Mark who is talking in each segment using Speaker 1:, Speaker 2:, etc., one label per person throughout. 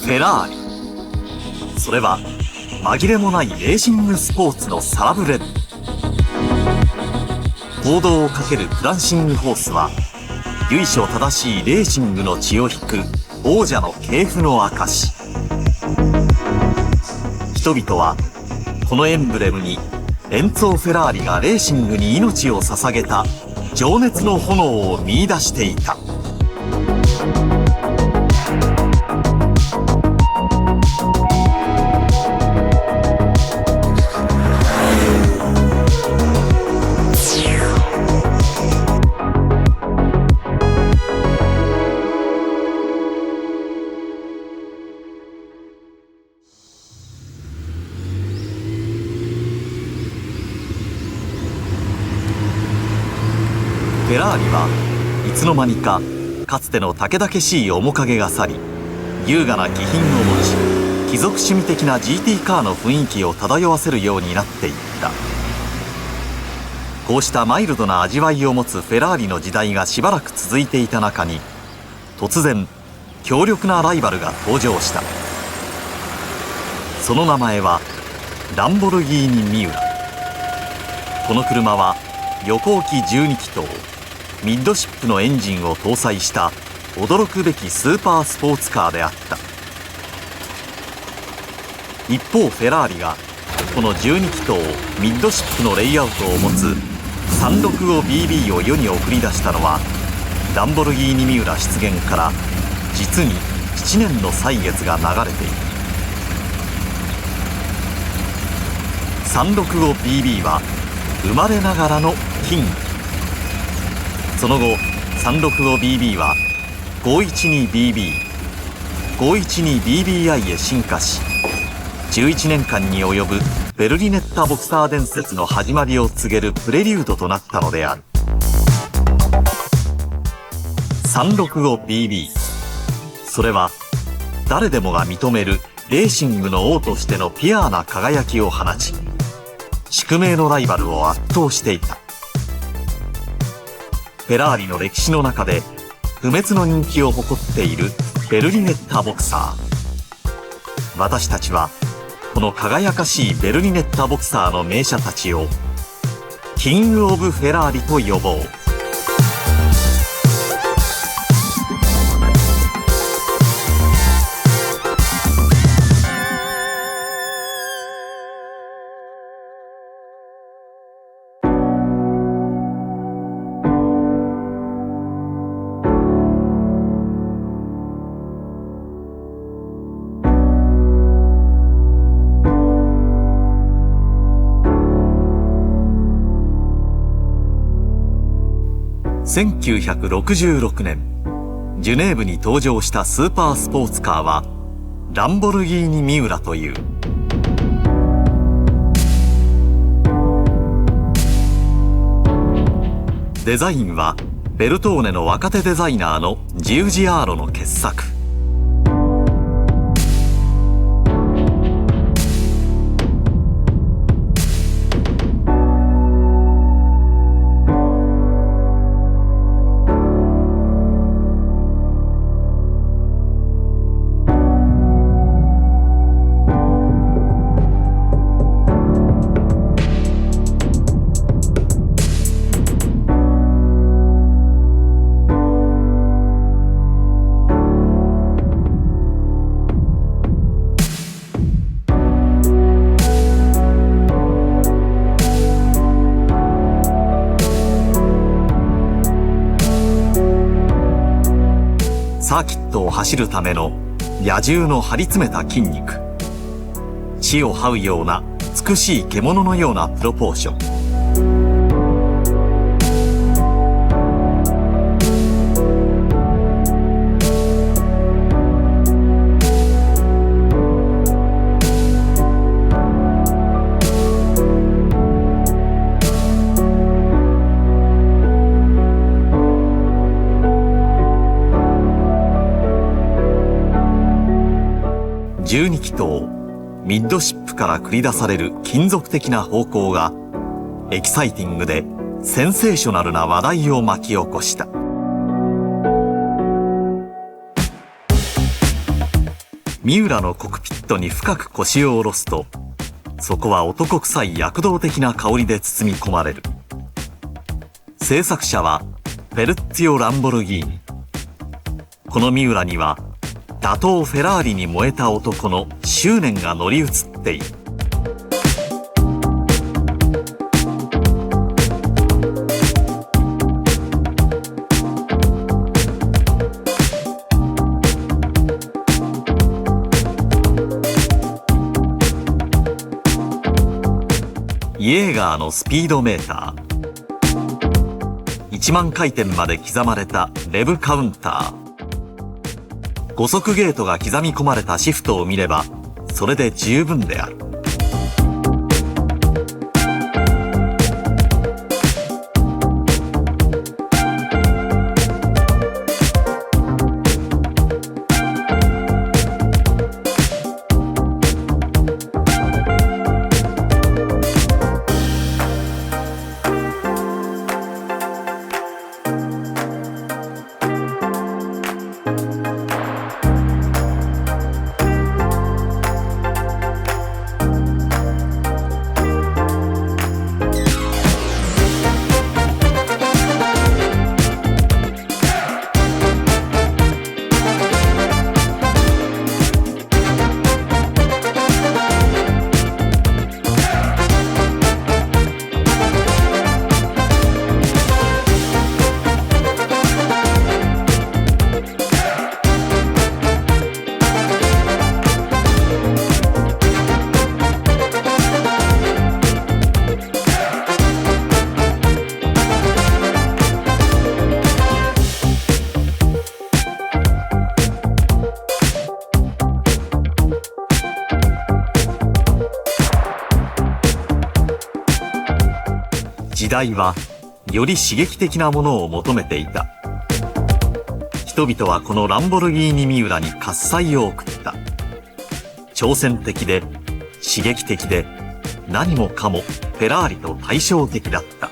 Speaker 1: フェラーリ。それは紛れもないレーシングスポーツのサラブレッド。行動をかけるクランシングホースは由緒正しいレーシングの血を引く王者の系譜の証。人々はこのエンブレムにエンツォ・フェラーリがレーシングに命を捧げた情熱の炎を見出していた。フェラーリはいつの間にかかつての猛々しい面影が去り、優雅な気品を持ち貴族趣味的な GT カーの雰囲気を漂わせるようになっていった。こうしたマイルドな味わいを持つフェラーリの時代がしばらく続いていた中に、突然強力なライバルが登場した。その名前はランボルギーニ・ミウラ。この車は横置き12気筒ミッドシップのエンジンを搭載した驚くべきスーパースポーツカーであった。一方フェラーリがこの12気筒ミッドシップのレイアウトを持つ 365BB を世に送り出したのは、ランボルギーニ・ミウラ出現から実に7年の歳月が流れている。 365BB は生まれながらのキング。その後 365BB は 512BB、512BBI へ進化し、11年間に及ぶベルリネッタボクサー伝説の始まりを告げるプレリュードとなったのである。 365BB、 それは誰でもが認めるレーシングの王としてのピュアな輝きを放ち、宿命のライバルを圧倒していた。フェラーリの歴史の中で不滅の人気を誇っているベルリネッタボクサー。私たちはこの輝かしいベルリネッタボクサーの名車たちをキング・オブ・フェラーリと呼ぼう。1966年、ジュネーブに登場したスーパースポーツカーはランボルギーニ・ミウラという。デザインはベルトーネの若手デザイナーのジウジアーロの傑作。サーキットを走るための野獣の張り詰めた筋肉、地を這うような美しい獣のようなプロポーション。12気筒ミッドシップから繰り出される金属的な方向がエキサイティングでセンセーショナルな話題を巻き起こした。ミウラのコクピットに深く腰を下ろすと、そこは男臭い躍動的な香りで包み込まれる。制作者はフェルッツィオ・ランボルギーニ。このミウラには打倒フェラーリに燃えた男の執念が乗り移っている。イエーガーのスピードメーター、1万回転まで刻まれたレブカウンター、5速ゲートが刻み込まれたシフトを見ればそれで十分である。時代はより刺激的なものを求めていた。人々はこのランボルギーニミウラに喝采を送った。挑戦的で刺激的で何もかもフェラーリと対照的だった。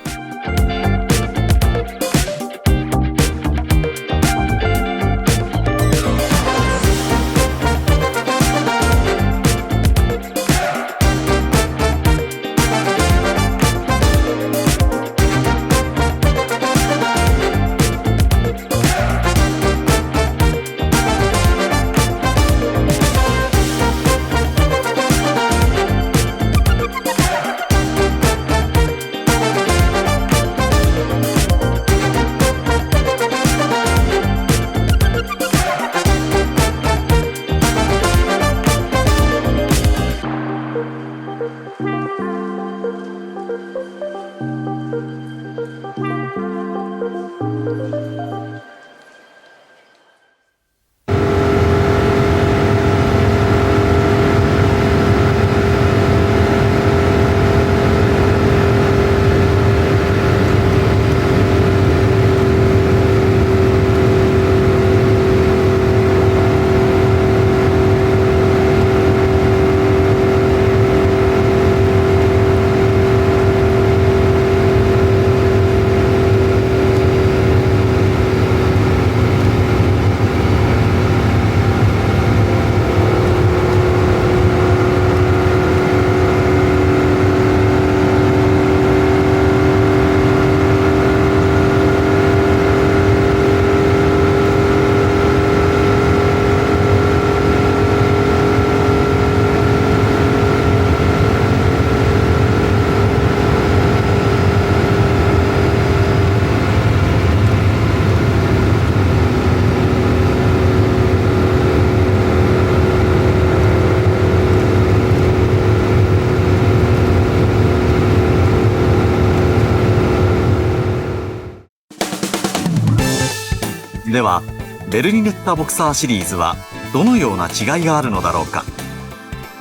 Speaker 1: ではベルリネッタボクサーシリーズはどのような違いがあるのだろうか。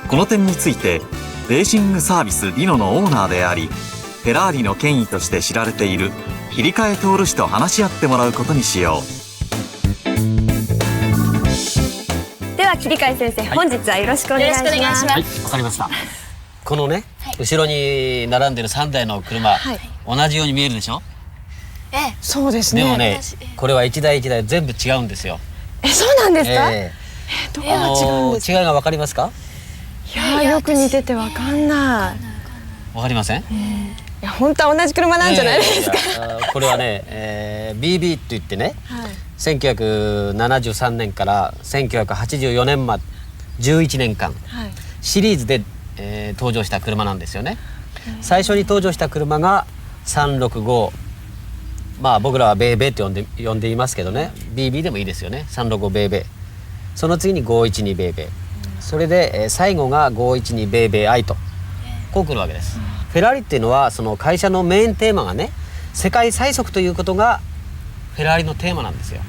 Speaker 1: この点についてレーシングサービスディノのオーナーでありフェラーリの権威として知られている切替徹氏と話し合ってもらうことにしよう。
Speaker 2: では切替先生、本日はよろしくお願いします。
Speaker 3: はい、わかりました。このね、後ろに並んでる3台の車、同じように見えるでしょ。
Speaker 2: そうですね。
Speaker 3: でもね、これは一台一台全部違うんですよ。
Speaker 2: そうなんですか。どこが違うんですか？
Speaker 3: 違いがわかりますか？
Speaker 2: いやよく似ててわかんない。
Speaker 3: わかりません？
Speaker 2: いや本当は同じ車なんじゃないですか？
Speaker 3: これはね、BB って言ってね、
Speaker 2: はい。
Speaker 3: 1973年から1984年まで11年間
Speaker 2: はい。
Speaker 3: シリーズで、登場した車なんですよね。最初に登場した車が365、まあ僕らはベーベーって呼んでいますけどね、 BB でもいいですよね。365ベーベー、その次に512ベーベー、それで、最後が512ベーベー i とこう来るわけです。フェラーリっていうのはその会社のメインテーマがね、世界最速ということがフェラーリのテーマなんですよ。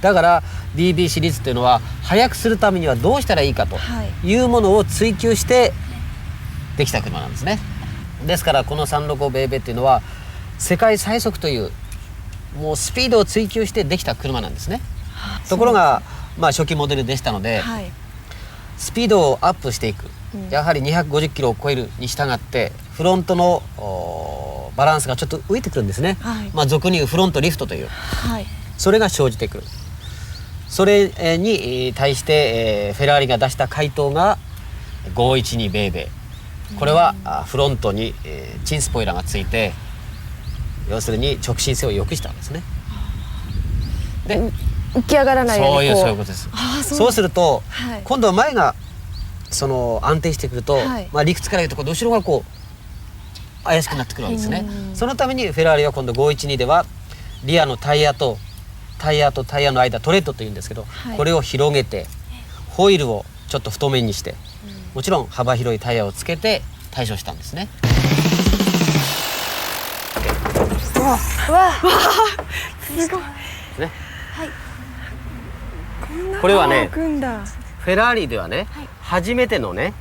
Speaker 3: だから BB シリーズっていうのは速くするためにはどうしたらいいかというものを追求してできた車なんですね。ですからこの365ベーベーっていうのは世界最速というもうスピードを追求してできた車なんですね。ところがまあ初期モデルでしたので、
Speaker 2: はい。
Speaker 3: スピードをアップしていく、やはり250キロを超えるに従ってフロントのバランスがちょっと浮いてくるんですね。
Speaker 2: はい。
Speaker 3: まあ俗に言うフロントリフトという、
Speaker 2: はい。
Speaker 3: それが生じてくる。それに対してフェラーリが出した回答が512ベーベー。これはフロントにチンスポイラーがついて、要するに直進性を良くしたんですね。で
Speaker 2: 浮き上がらないようにこう。
Speaker 3: そういうことです。
Speaker 2: ああ、
Speaker 3: そうすると、
Speaker 2: はい。
Speaker 3: 今度は前がその安定してくると、
Speaker 2: はい、
Speaker 3: まあ理屈から言うと後ろがこう怪しくなってくるわけですね。そのためにフェラーリは今度512ではリアのタイヤとタイヤの間、トレッドというんですけど、
Speaker 2: はい、
Speaker 3: これを広げてホイールをちょっと太めにして、もちろん幅広いタイヤをつけて対処したんですね。
Speaker 2: うわすごい。
Speaker 3: ね、
Speaker 2: はい。
Speaker 3: これはね
Speaker 2: フェ
Speaker 3: フェラーリではね、はい、初めてのね、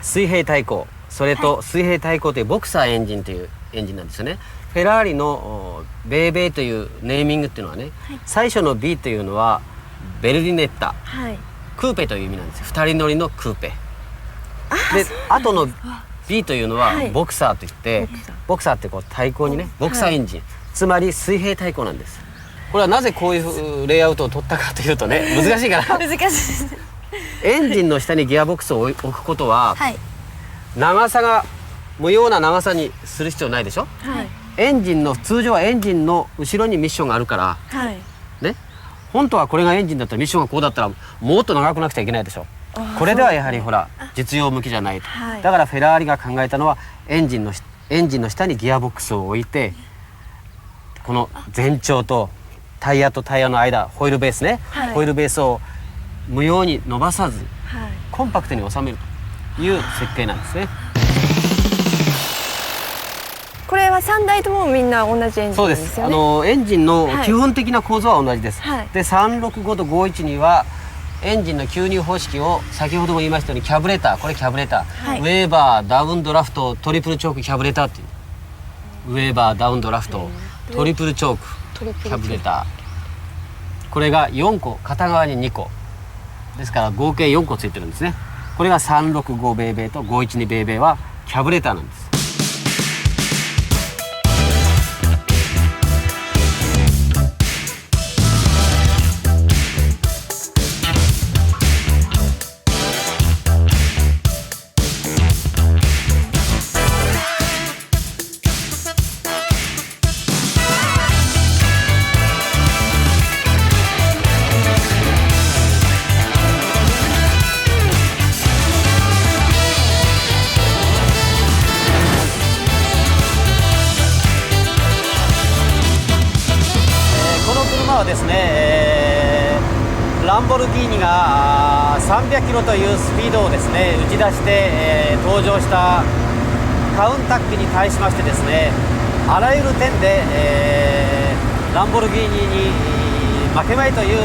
Speaker 3: 水平対向、それと水平対向というボクサーエンジンというエンジンなんですよね。フェラーリのベーベーというネーミングっていうのはね、はい、最初の B というのはベルリネッタ、はい、クーペという意味なんですよ。2人乗りのクーペで、後の B というのはボクサーといって、はい、ボクサーってこう対向にね、ボクサーエンジン、はい、つまり水平対向なんです。これはなぜこういうレイアウトを取ったかというとね、難しいから
Speaker 2: 難しいですね。
Speaker 3: エンジンの下にギアボックスを置くことは、はい、長さが無用な長さにする必要ないでしょ、はい、エンジンの通常はエンジンの後ろにミッションがあるから、はい、ね、本当はこれがエンジンだったらミッションがこうだったらもっと長くなくちゃいけないでしょ。これではやはりほら実用向きじゃないと、はい、だからフェラーリが考えたのはエンジンの下にギアボックスを置いて、この全長とタイヤとタイヤの間、ホイールベースね、はい、ホイールベースを無用に伸ばさず、はい、コンパクトに収めるという設計なんですね。
Speaker 2: これは3台ともみんな同じエンジンですよね。
Speaker 3: そうです。エンジンの基本的な構造は同じです。はい、で365と512はエンジンの吸入方式を先ほども言いましたようにキャブレター、これキャブレター、はい、ウェーバーダウンドラフトトリプルチョークキャブレターっていう、ウェーバーダウンドラフトトリプルチョークキャブレター、これが4個、片側に2個ですから合計4個ついてるんですね。これが365ベーベーと512ベーベーはキャブレターなんです。ですね、ランボルギーニが300キロというスピードをですね打ち出して、登場したカウンタックに対しましてですね、あらゆる点で、ランボルギーニに負けまいという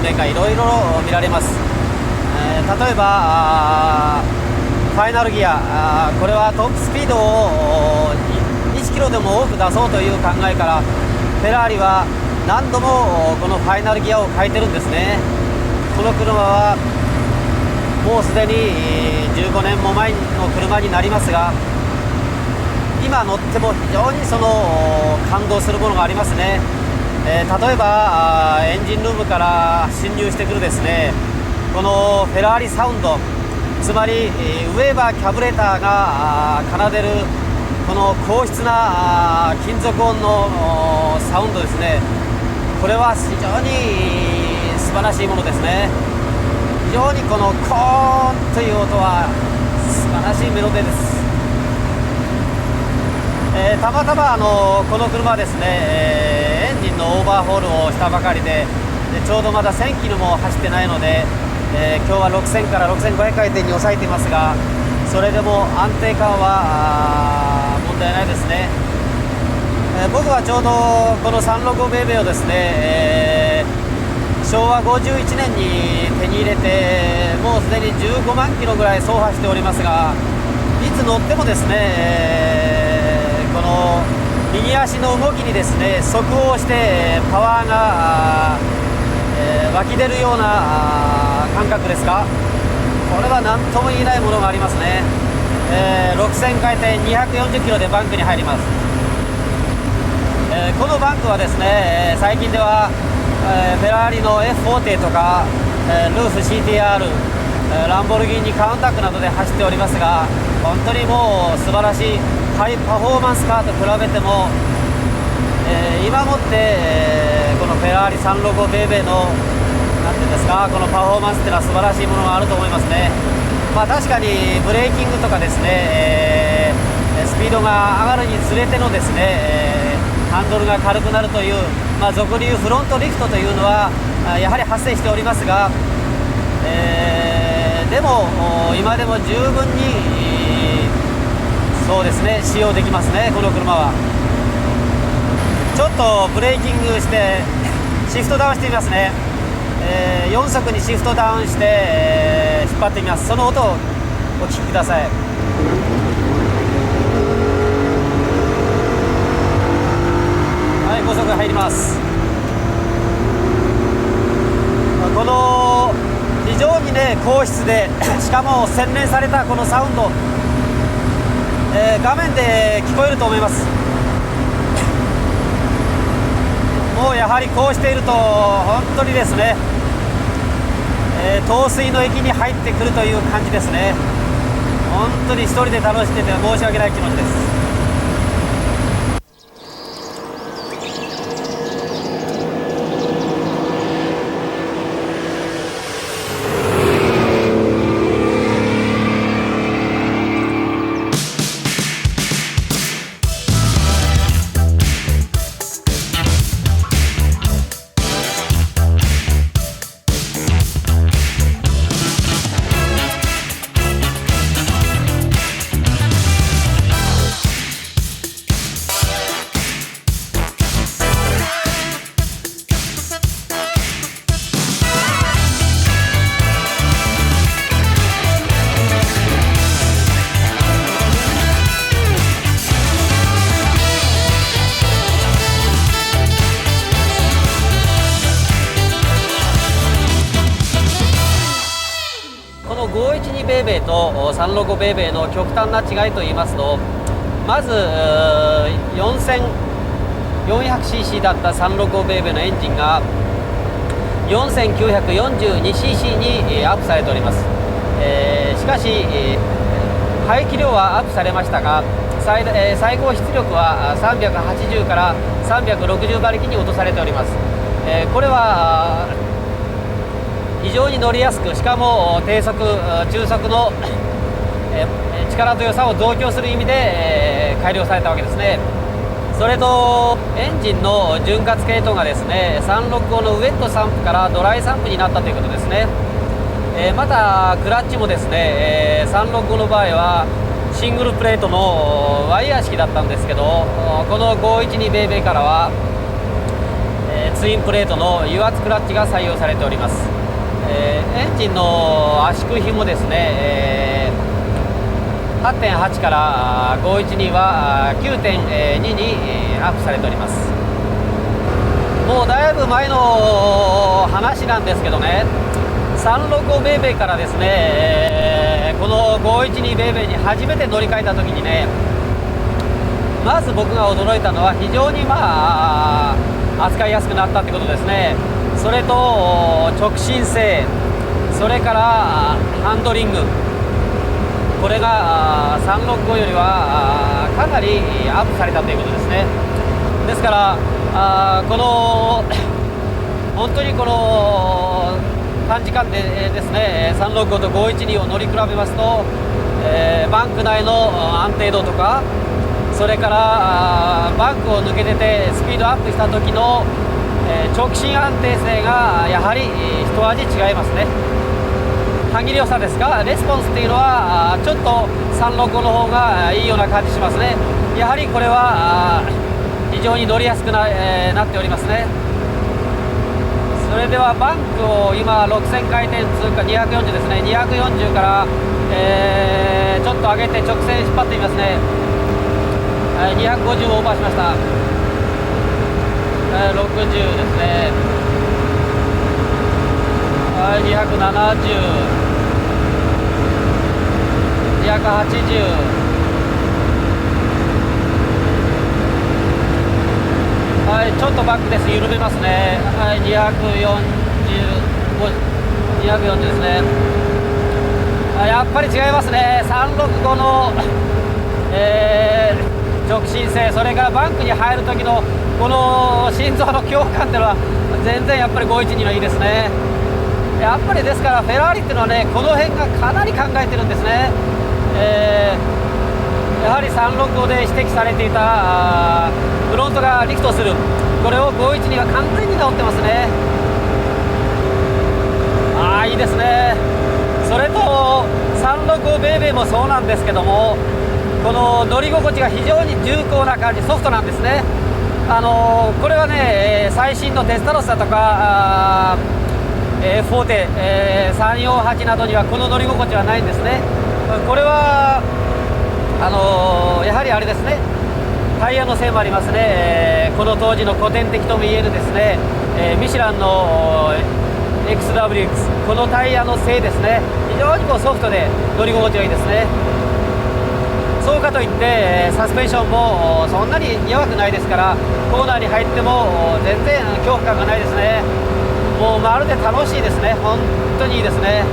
Speaker 3: 面がいろいろ見られます。例えばファイナルギア、これはトップスピードを1キロでも多く出そうという考えからフェラーリは何度もこのファイナルギアを変えてるんですね。この車はもうすでに15年も前の車になりますが、今乗っても非常にその感動するものがありますね。例えばエンジンルームから侵入してくるですね、このフェラーリサウンド、つまりウェーバーキャブレーターが奏でるこの高質な金属音のサウンドですね。これは非常に素晴らしいものですね。非常にこのコーンという音は素晴らしいメロディーです。たまたまこの車はですね、エンジンのオーバーホールをしたばかりで、ちょうどまだ1000キロも走ってないので、今日は6000から6500回転に抑えていますが、それでも安定感は問題ないですね。僕はちょうどこの365ベイベーをですね、昭和51年に手に入れてもうすでに15万キロぐらい走破しておりますが、いつ乗ってもですね、この右足の動きにですね即応してパワーが、湧き出るような感覚ですか。これは何とも言えないものがありますね。6000回転240キロでバンクに入ります。このバンクはですね、最近では、フェラーリの F40 とか、ルーフ CTR、ランボルギーニカウンタックなどで走っておりますが、本当にもう素晴らしいハイパフォーマンスカーと比べても、今もって、このフェラーリ365ベイベーのなんていうんですか、このパフォーマンスっていうのは素晴らしいものがあると思いますね。確かにブレーキングとかですね、スピードが上がるにつれてのですね、ハンドルが軽くなるという、俗に言うフロントリフトというのはやはり発生しておりますが、でも今でも十分にそうですね使用できますね、この車は。ちょっとブレーキングしてシフトダウンしてみますね。4速にシフトダウンして、引っ張ってみます。その音をお聞きください。はい、5速入ります。この非常にね高質でしかも洗練されたこのサウンド、画面で聞こえると思います。もうやはりこうしていると本当にですね、陶酔の域に入ってくるという感じですね。本当に一人で楽しんでて申し訳ない気持ちです。512ベイベーと365ベイベーの極端な違いといいますと、まず 4400cc だった 365ベイベーのエンジンが 4942cc にアップされております。しかし排気量はアップされましたが、最高出力は380から360馬力に落とされております。これは非常に乗りやすく、しかも低速中速の力強さを増強する意味で改良されたわけですね。それとエンジンの潤滑系統がですね、365のウェット散布からドライ散布になったということですね。またクラッチもですね、365の場合はシングルプレートのワイヤー式だったんですけど、この512ベイベーからはツインプレートの油圧クラッチが採用されております。エンジンの圧縮比もですね、8.8 から512は 9.2 にアップされております。もうだいぶ前の話なんですけどね、365ベイベーからですね、この512ベイベーに初めて乗り換えた時にね、まず僕が驚いたのは非常に扱いやすくなったってことですね。それと直進性、それからハンドリング、これが365よりはかなりアップされたということですね。ですからこの本当にこの短時間でですね365と512を乗り比べますと、バンク内の安定度とか、それからバンクを抜けててスピードアップした時の直進安定性がやはり一味違いますね。歯切れ良さですが、レスポンスっていうのはちょっと365の方がいいような感じしますね。やはりこれは非常に乗りやすくなっておりますね。それではバンクを今6000回転通過240ですね。240から、ちょっと上げて直線引っ張ってみますね。250をオーバーしました。60ですね。270、280、ちょっとバックです。緩めますね。240ですね。やっぱり違いますね。365の、直進性、それからバンクに入る時のこの心臓の恐怖感っていうのは全然やっぱり512のいいですね。やっぱりですからフェラーリっていうのはね、この辺がかなり考えてるんですね。やはり365で指摘されていたフロントがリフトする、これを512は完全に直ってますね。いいですね。それと365ベイベーもそうなんですけども、この乗り心地が非常に重厚な感じ、ソフトなんですね。これはね、最新のテスタロスだとかフォーテ、348などにはこの乗り心地はないんですね。これはやはりあれですね、タイヤのせいもありますね。この当時の古典的ともいえるですね、ミシュランの XWX、 このタイヤのせいですね。非常にこうソフトで乗り心地がいいですね。そうかといってサスペンションもそんなに弱くないですから、コーナーに入っても全然恐怖感がないですね。もうまるで楽しいですね。本当にいいですね。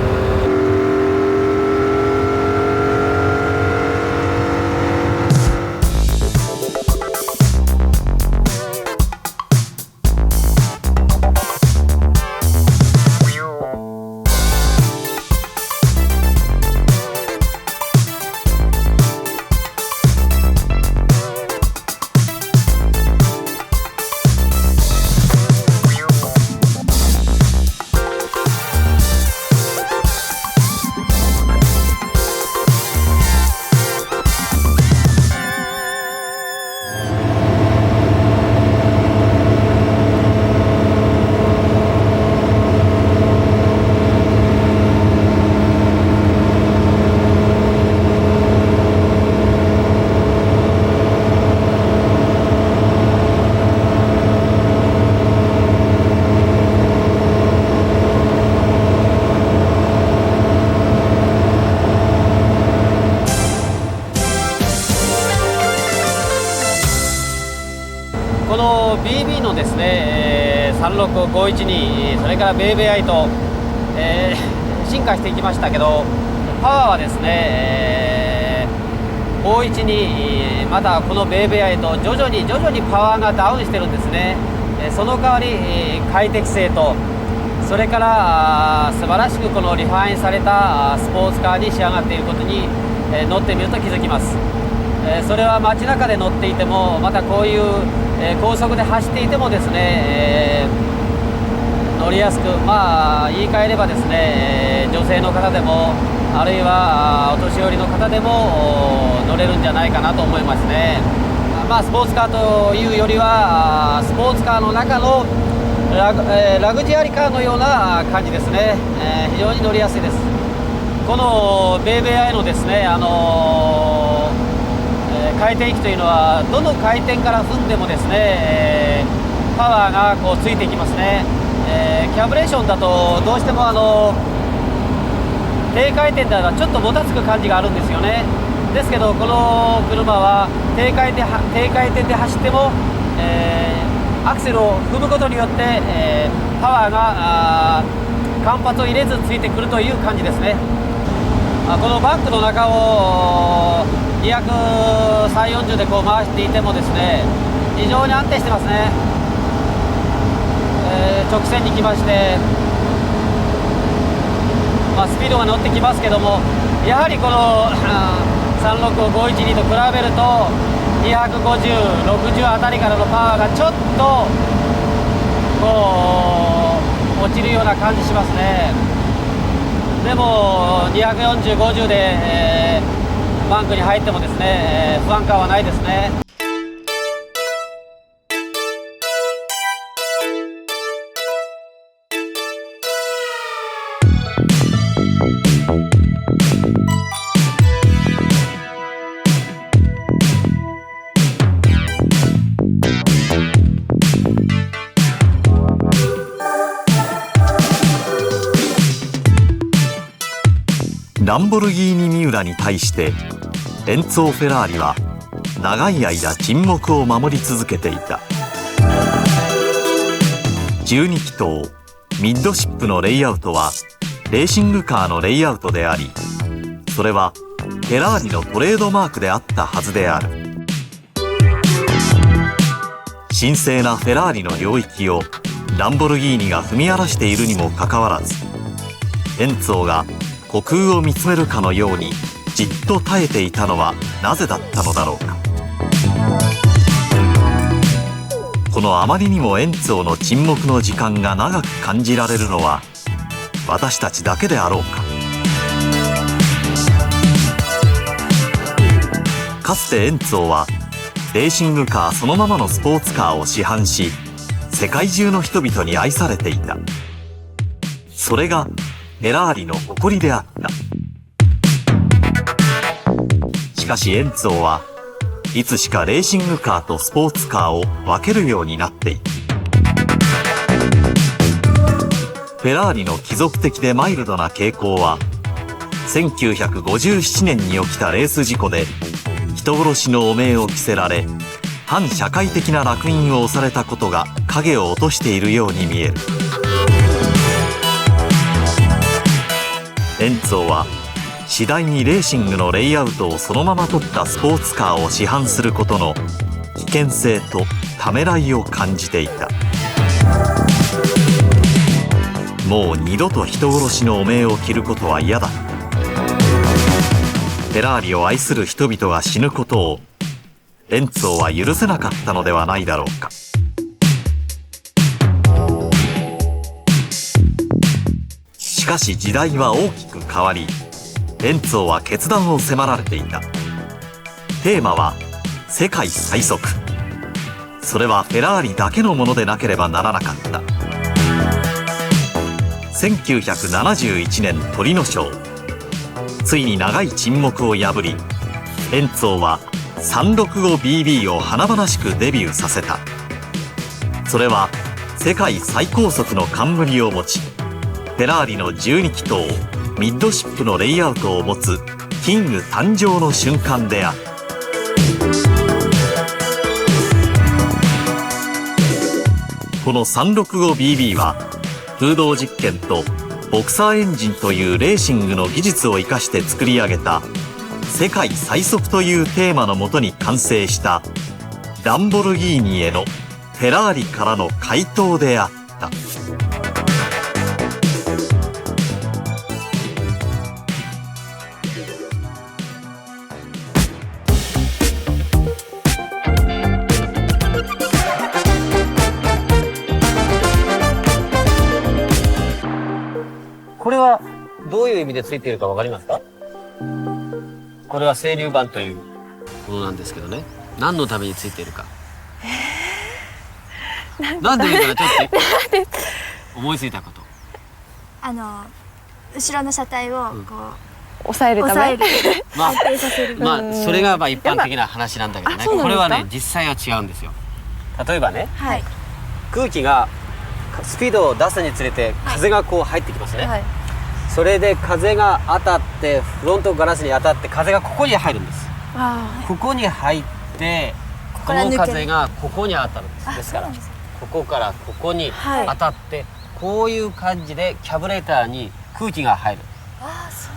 Speaker 3: この BB のですね、36512、それからベイベーアイと、進化していきましたけど、パワーはですね、512、またこのベイベーアイと徐々にパワーがダウンしてるんですね。その代わり快適性と、それから素晴らしくこのリファインされたスポーツカーに仕上がっていることに乗ってみると気づきます。それは街中で乗っていても、またこういう高速で走っていてもですね、乗りやすく、言い換えればですね、女性の方でもあるいはお年寄りの方でも乗れるんじゃないかなと思いますね。スポーツカーというよりはスポーツカーの中のラグジュアリーカーのような感じですね。非常に乗りやすいです。このベイベーアイのですね、回転域というのはどの回転から踏んでもですね、パワーがこうついていきますね。キャブレーションだとどうしても低回転ではちょっともたつく感じがあるんですよね。ですけどこの車は低回転で走っても、アクセルを踏むことによって、パワーが間髪を入れずついてくるという感じですね。このバックの中を230-40でこう回していてもですね、非常に安定してますね。直線に来まして、スピードが乗ってきますけども、やはりこの36512と比べると250、60あたりからのパワーがちょっとこう落ちるような感じしますね。でも240、50で、バンクに入ってもですね、不安感はないですね。
Speaker 1: ランボルギーニミューラに対してエンツォ・フェラーリは長い間沈黙を守り続けていた。12気筒ミッドシップのレイアウトはレーシングカーのレイアウトであり、それはフェラーリのトレードマークであったはずである。神聖なフェラーリの領域をランボルギーニが踏み荒らしているにもかかわらず、エンツォが虚空を見つめるかのようにじっと耐えていたのはなぜだったのだろうか。このあまりにもエンツォの沈黙の時間が長く感じられるのは私たちだけであろうか。かつてエンツォはレーシングカーそのままのスポーツカーを市販し、世界中の人々に愛されていた。それがフェラーリの誇りであった。しかしエンツォはいつしかレーシングカーとスポーツカーを分けるようになっていた。フェラーリの貴族的でマイルドな傾向は1957年に起きたレース事故で人殺しの汚名を着せられ、反社会的な烙印を押されたことが影を落としているように見える。エンツォは次第にレーシングのレイアウトをそのまま取ったスポーツカーを市販することの危険性とためらいを感じていた。もう二度と人殺しの汚名を着ることは嫌だ。フェラーリを愛する人々が死ぬことをエンツォは許せなかったのではないだろうか。しかし時代は大きく変わり、エンツォは決断を迫られていた。テーマは世界最速。それはフェラーリだけのものでなければならなかった。1971年トリノショー、ついに長い沈黙を破り、エンツォは 365BB を華々しくデビューさせた。それは世界最高速の冠を持ち、フェラーリの12気筒ミッドシップのレイアウトを持つキング誕生の瞬間である。この 365BB は風洞実験とボクサーエンジンというレーシングの技術を生かして作り上げた世界最速というテーマのもとに完成したランボルギーニへのフェラーリからの回答であった。
Speaker 3: これはどういう意味でついているかわかりますか？これは整流板というものなんですけどね、何のためについているか。なんでもいいからちょっと思いついたこと。
Speaker 4: 後ろの車体をこう、
Speaker 2: 抑えるため。
Speaker 4: 安定させる。
Speaker 3: それが一般的な話なんだけどね、これはね実際は違うんですよ。例えばね、
Speaker 4: はい。
Speaker 3: 空気がスピードを出すにつれて風がこう入ってきますね、
Speaker 2: はい。
Speaker 3: それで風が当たってフロントガラスに当たって風がここに入るんです。
Speaker 2: あ
Speaker 3: ここに入ってこの風がここに当たるんです。ですからこここからここに
Speaker 2: はい
Speaker 3: 当たって、こういう感じでキャブレーターに空気が入る。
Speaker 4: ああ、そう。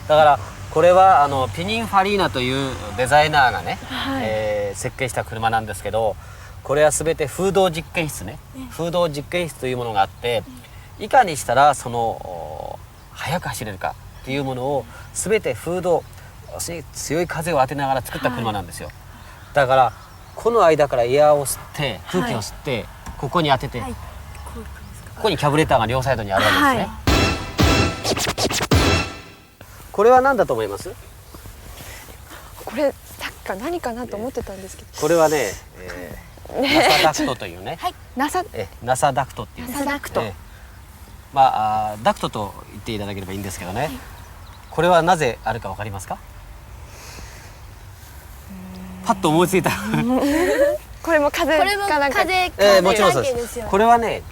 Speaker 3: だからこれはピニンファリーナというデザイナーがね、
Speaker 2: はい
Speaker 3: 設計した車なんですけど、これは全て風洞実験室ね、風洞実験室というものがあって、いかにしたら速く走れるかっていうものを全て風洞、強い風を当てながら作った車なんですよ。だからこの間からエアを吸って空気を吸って、ここに当てて、
Speaker 4: はい。こ
Speaker 3: ここにキャブレーターが両サイドにあるわけですね。
Speaker 2: はい
Speaker 3: これは何だと思います？
Speaker 2: これさっきから何かなと思ってたんですけど、
Speaker 3: これはね、ナサダクトというね、
Speaker 2: NASA
Speaker 3: ナサダクトっていう、
Speaker 4: ナサダクト。
Speaker 3: ダクトと言っていただければいいんですけどね、これはなぜあるかわかりますか？パッと思いついた。
Speaker 2: これも風
Speaker 4: これも
Speaker 2: かなんか
Speaker 4: 風
Speaker 3: もちろんそうで。
Speaker 4: 関係ですすよね。
Speaker 3: これはね、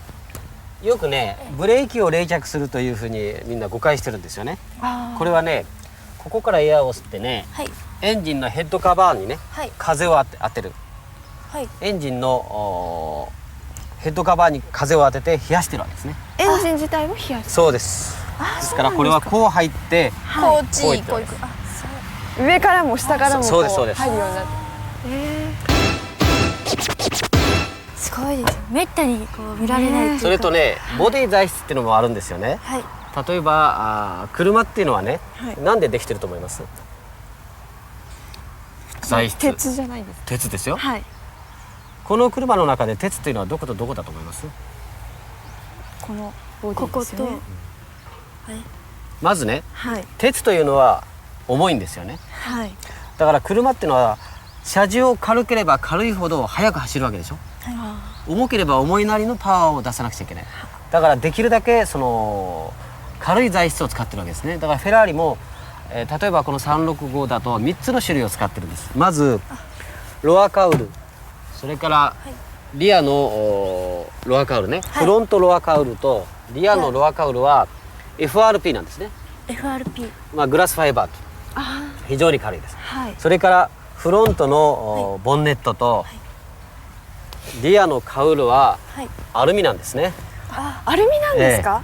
Speaker 3: よくね、ブレーキを冷却するというふうにみんな誤解してるんですよね。
Speaker 2: あー
Speaker 3: これはね、ここからエアを吸ってね、
Speaker 4: はい
Speaker 3: エンジンのヘッドカバーにね、
Speaker 4: はい
Speaker 3: 風を当てる。
Speaker 4: はい。
Speaker 3: エンジンのヘッドカバーに風を当てて冷やしてるわけですね。
Speaker 2: エンジン自体を冷やす。
Speaker 3: そうです。ですからこれはこう入って、
Speaker 4: こっち
Speaker 3: こういった
Speaker 4: こう行く。あ、そう。
Speaker 2: 上からも下からも
Speaker 3: そうですそうです
Speaker 2: 入るようになって。
Speaker 4: すごいです。めったにこう見られないっていうか。
Speaker 3: それとね、ボディ材質っていうのもあるんですよね。
Speaker 4: はい。
Speaker 3: 例えば車っていうのはね、
Speaker 2: はい
Speaker 3: なんでできてると思います？材質。
Speaker 2: 鉄じゃないんです。
Speaker 3: 鉄ですよ。
Speaker 2: はい。
Speaker 3: この車の中で鉄っていうのはどことどこだと思います？
Speaker 2: このボデ
Speaker 4: ここと。
Speaker 2: ィですよね。
Speaker 4: はい。
Speaker 3: まずね、
Speaker 2: はい
Speaker 3: 鉄というのは重いんですよね。
Speaker 2: はい
Speaker 3: だから車っていうのは車重を軽ければ軽いほど速く走るわけでしょ。重ければ重いなりのパワーを出さなくちゃいけない。だからできるだけ軽い材質を使ってるわけですね。だからフェラーリも、例えばこの365だと3つの種類を使ってるんです。まずロアカウル、それからリアのロアカウルね、フロントロアカウルとリアのロアカウルは FRP なんですね。
Speaker 4: FRP。
Speaker 3: グラスファイバーと非常に軽いです。
Speaker 2: はい
Speaker 3: それからフロントのボンネットとリアのカウルは
Speaker 4: はい。
Speaker 3: アルミなんですね。
Speaker 2: アルミなんですか？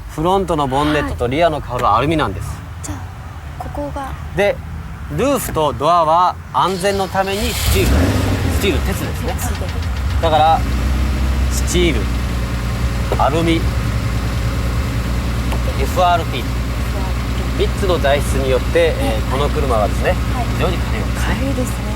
Speaker 3: フロントのボンネットとリアのカウルはアルミなんです。
Speaker 4: じゃあここが
Speaker 3: でルーフとドアは安全のためにスチール鉄ですね。だからスチール、アルミ、FRP 3つの材質によって、この車はですね、非常に軽いわけですね。
Speaker 2: 軽いですね。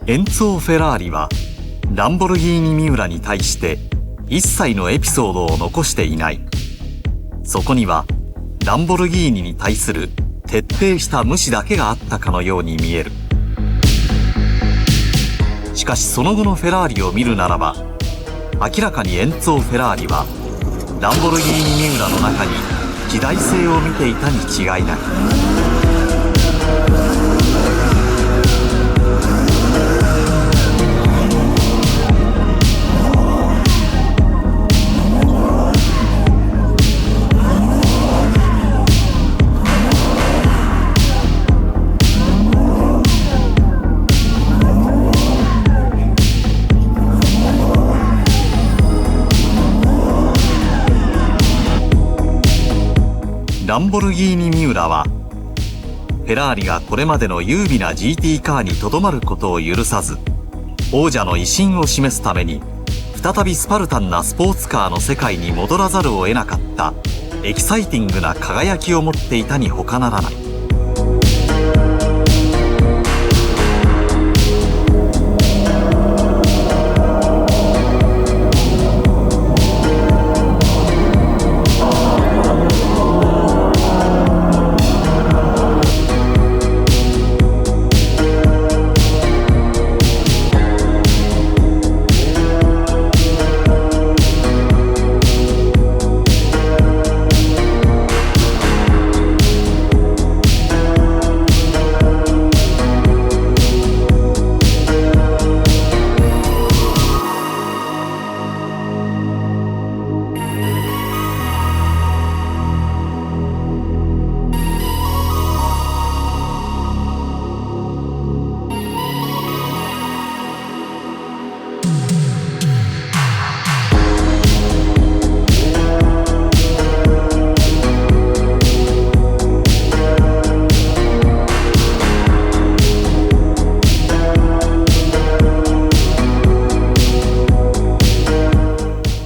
Speaker 1: エンツォ・フェラーリはランボルギーニ・ミューラに対して一切のエピソードを残していない。そこにはランボルギーニに対する徹底した無視だけがあったかのように見える。しかしその後のフェラーリを見るならば、明らかにエンツォ・フェラーリはランボルギーニミューラの中に時代性を見ていたに違いない。ランボルギーニミューラはフェラーリがこれまでの優美な GT カーにとどまることを許さず、王者の威信を示すために再びスパルタンなスポーツカーの世界に戻らざるを得なかったエキサイティングな輝きを持っていたに他ならない。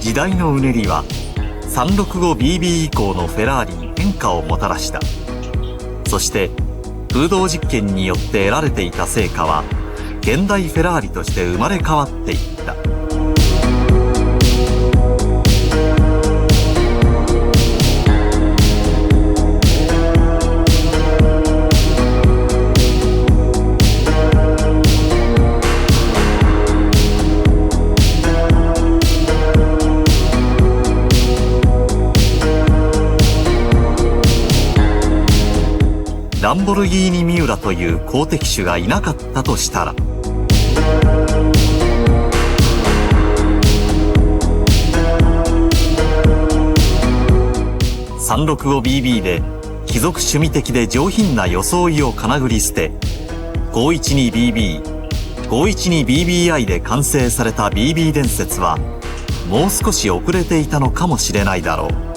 Speaker 1: 時代のうねりは 365BB 以降のフェラーリに変化をもたらした。そして風洞実験によって得られていた成果は現代フェラーリとして生まれ変わっていった。ランボルギーニミューラという好敵手がいなかったとしたら、365BB で貴族趣味的で上品な装いをかなぐり捨て、512BB、512BBI で完成された BB 伝説はもう少し遅れていたのかもしれないだろう。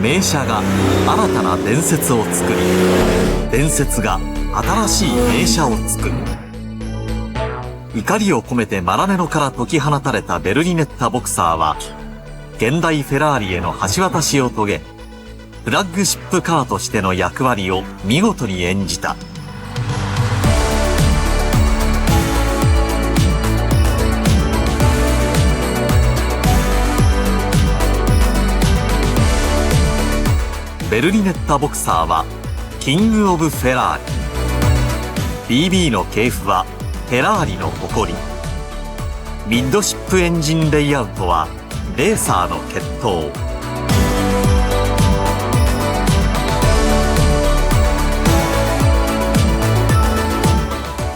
Speaker 1: 名車が新たな伝説を作り、伝説が新しい名車を作る。怒りを込めてマラネノから解き放たれたベルリネッタボクサーは、現代フェラーリへの橋渡しを遂げ、フラッグシップカーとしての役割を見事に演じた。ベルリネッタボクサーはキングオブフェラーリ。 BB の系譜はフェラーリの誇り。ミッドシップエンジンレイアウトはレーサーの血統。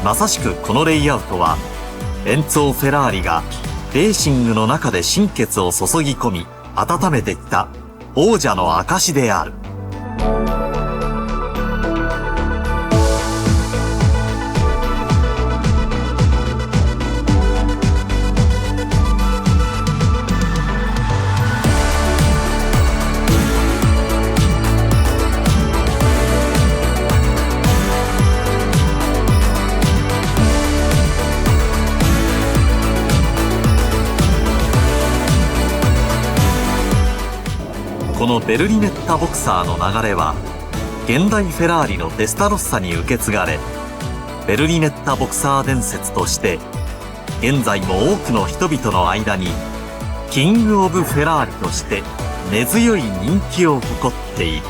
Speaker 1: まさしくこのレイアウトはエンツォ・フェラーリがレーシングの中で心血を注ぎ込み温めてきた王者の証である。のベルリネッタボクサーの流れは現代フェラーリのテスタロッサに受け継がれ、ベルリネッタボクサー伝説として現在も多くの人々の間にキング・オブ・フェラーリとして根強い人気を誇っている。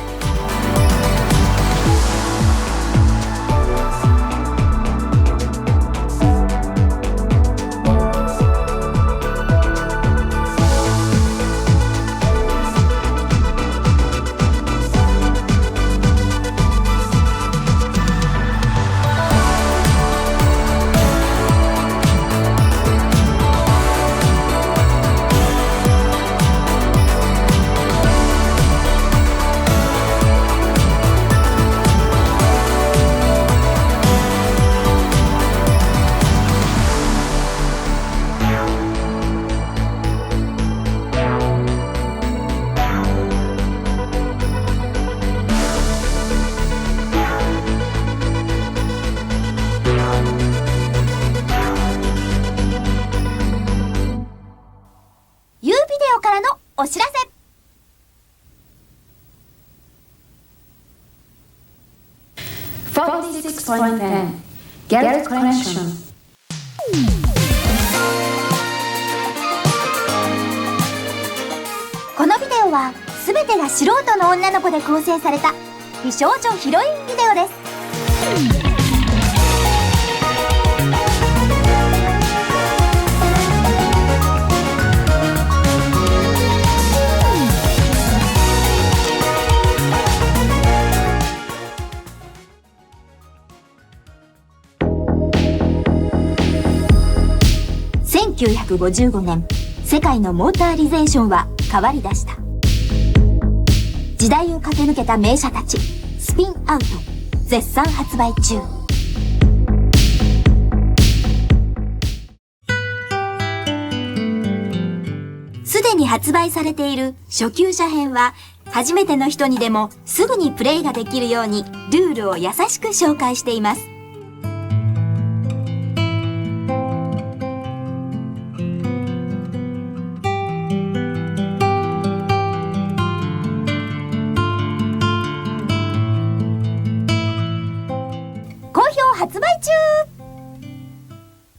Speaker 5: お知らせ。46.10 Get Connection。 このビデオは全てが素人の女の子で構成された美少女ヒロインビデオです。1955年、世界のモーターリゼーションは変わり出した。時代を駆け抜けた名車たち、スピンアウト、絶賛発売中。すでに発売されている初級者編は、初めての人にでもすぐにプレイができるようにルールを優しく紹介しています。好評発売中。